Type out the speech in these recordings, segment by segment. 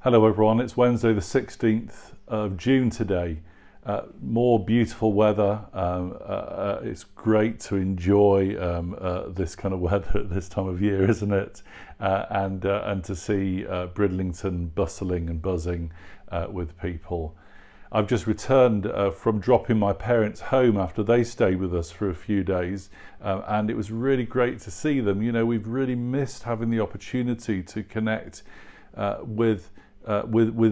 Hello everyone, it's Wednesday the 16th of June today. More beautiful weather. It's great to enjoy this kind of weather at this time of year, isn't it? And to see Bridlington bustling and buzzing with people. I've just returned from dropping my parents home after they stayed with us for a few days, and it was really great to see them. You know, we've really missed having the opportunity to connect with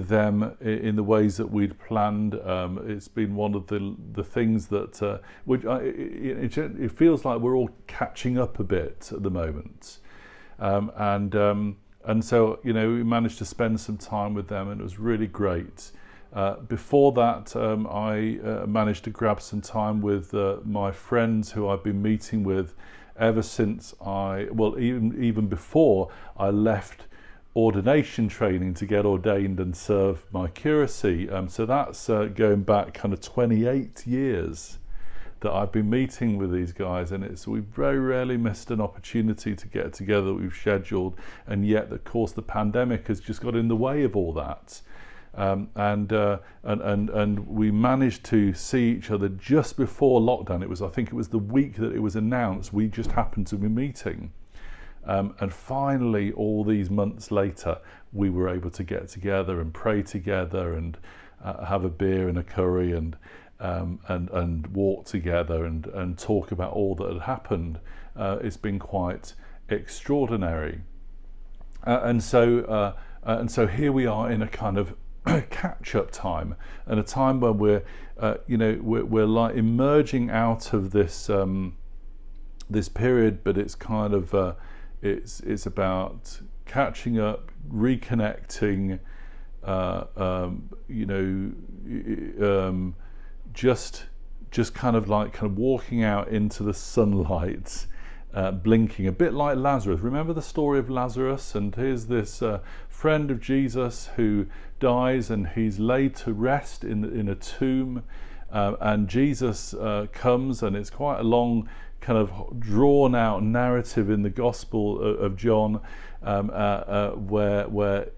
them in the ways that we'd planned. It's been one of the things that it feels like we're all catching up a bit at the moment, and so we managed to spend some time with them, and it was really great. Before that, I managed to grab some time with my friends who I've been meeting with ever since even before I left ordination training to get ordained and serve my curacy. So that's going back kind of 28 years that I've been meeting with these guys, and we've very rarely missed an opportunity to get together that we've scheduled, and yet of course the pandemic has just got in the way of all that. And we managed to see each other just before lockdown. I think it was the week that it was announced. We just happened to be meeting. And finally, all these months later, we were able to get together and pray together and have a beer and a curry and walk together and talk about all that had happened. It's been quite extraordinary. And so here we are in a kind of catch-up time, and a time when we're like emerging out of this this period, but it's kind of it's about catching up, reconnecting, just kind of walking out into the sunlight, blinking, a bit like Lazarus. Remember the story of Lazarus? And here's this friend of Jesus who dies, and he's laid to rest in a tomb, and Jesus comes, and it's quite a long kind of drawn out narrative in the Gospel of John, where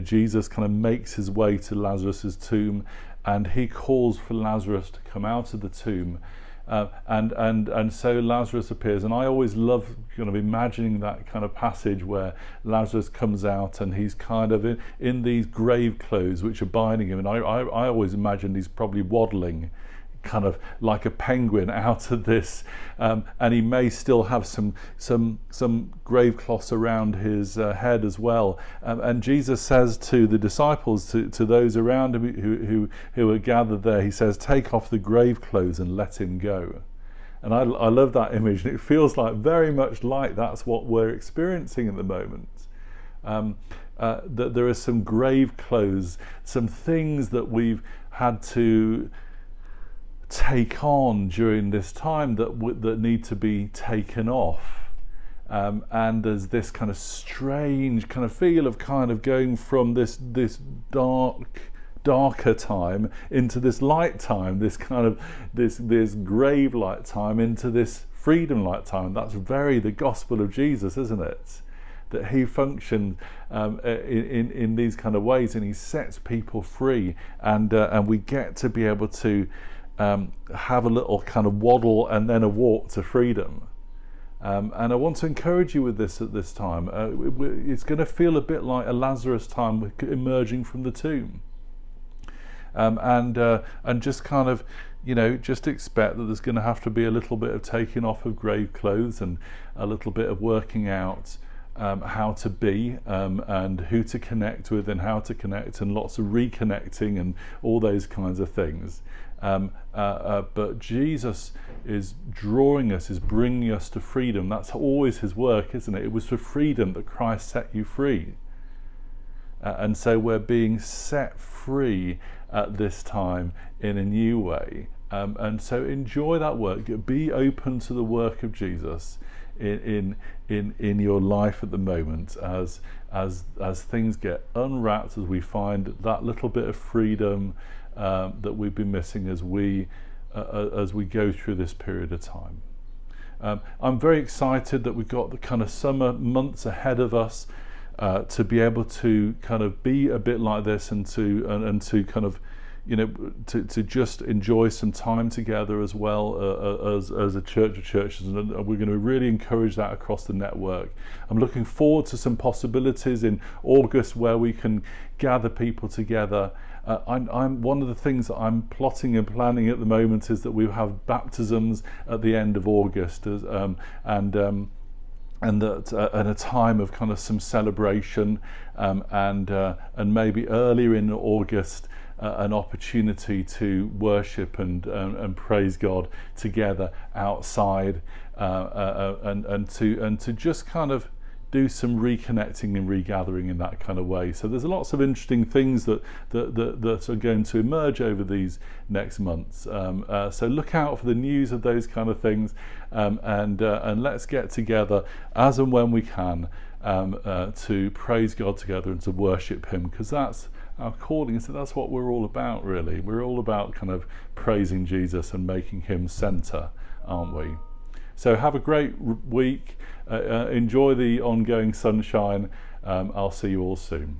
Jesus kind of makes his way to Lazarus's tomb, and he calls for Lazarus to come out of the tomb, and so Lazarus appears. And I always love kind of imagining that kind of passage where Lazarus comes out, and he's kind of in these grave clothes which are binding him, and I always imagine he's probably waddling kind of like a penguin out of this, and he may still have some grave cloths around his head as well, and Jesus says to the disciples, to those around him who are gathered there, he says, "Take off the grave clothes and let him go." And I love that image, and it feels like very much like that's what we're experiencing at the moment. That there are some grave clothes, some things that we've had to take on during this time that need to be taken off, and there's this kind of strange kind of feel of kind of going from this darker time into this light time, this kind of this grave light time into this freedom light time. That's very the gospel of Jesus, isn't it? That he functioned in these kind of ways, and he sets people free, and we get to be able to have a little kind of waddle and then a walk to freedom. And I want to encourage you with this at this time. It's going to feel a bit like a Lazarus time emerging from the tomb. And just kind of, just expect that there's going to have to be a little bit of taking off of grave clothes, and a little bit of working out how to be, and who to connect with, and how to connect, and lots of reconnecting and all those kinds of things. But Jesus is drawing us, is bringing us to freedom. That's always his work, isn't it? It was for freedom that Christ set you free. And so we're being set free at this time in a new way. And so enjoy that work. Be open to the work of Jesus in your life at the moment, as things get unwrapped, as we find that little bit of freedom that we've been missing as we go through this period of time. I'm very excited that we've got the kind of summer months ahead of us, to be able to kind of be a bit like this, and to kind of, you know, to just enjoy some time together as well, as a church of churches, and we're going to really encourage that across the network. I'm looking forward to some possibilities in August where we can gather people together. I'm one of the things that I'm plotting and planning at the moment is that we have baptisms at the end of August, and that at a time of kind of some celebration, and maybe earlier in August, an opportunity to worship and praise God together outside, and to just kind of do some reconnecting and regathering in that kind of way. So there's lots of interesting things that are going to emerge over these next months. So look out for the news of those kind of things, and let's get together as and when we can, to praise God together and to worship Him, because that's our calling. So that's what we're all about, really. We're all about kind of praising Jesus and making Him centre, aren't we? So have a great week. Enjoy the ongoing sunshine. I'll see you all soon.